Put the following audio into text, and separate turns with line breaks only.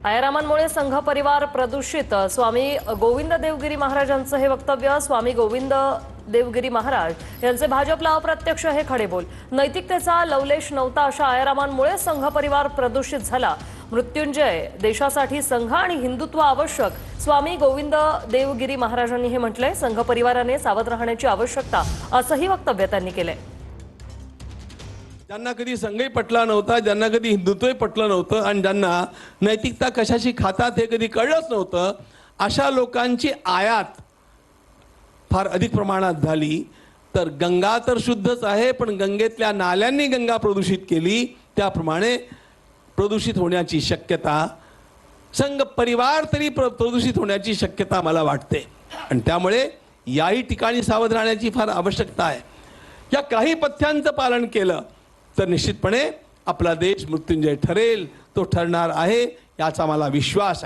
आयरामांमुळे संघ परिवार प्रदूषित, स्वामी गोविंद देवगिरी महाराजांचं हे वक्तव्य। स्वामी गोविंद देवगिरी महाराज यांचे भाजपला अप्रत्यक्ष हे खडेबोल। नैतिकतेचा लवलेश नव्हता अशा आयरामांमुळे संघ परिवार प्रदूषित झाला। मृत्युंजय देशासाठी संघ आणि हिंदुत्व आवश्यक, स्वामी गोविंद देवगिरी महाराजांनी हे म्हटलंय। संघ परिवाराने सावध राहण्याची आवश्यकता असंही वक्तव्य त्यांनी केलंय।
ज्यांना कधी संघही पटला नव्हता, ज्यांना कधी हिंदुत्वही पटलं नव्हतं आणि ज्यांना नैतिकता कशाची खातात हे कधी कळलंच नव्हतं, अशा लोकांची आयात फार अधिक प्रमाणात झाली। तर गंगा तर शुद्धच आहे, पण गंगेतल्या नाल्यांनी गंगा प्रदूषित केली, त्याप्रमाणे प्रदूषित होण्याची शक्यता, संघ परिवार तरी प्रदूषित होण्याची शक्यता मला वाटते। आणि त्यामुळे याही ठिकाणी सावध राहण्याची फार आवश्यकता आहे। या काही पथ्यांचं पालन केलं तर निश्चितपणे आपला देश मृत्युंजय ठरेल, तो ठरणार आहे याचा मला विश्वास आहे।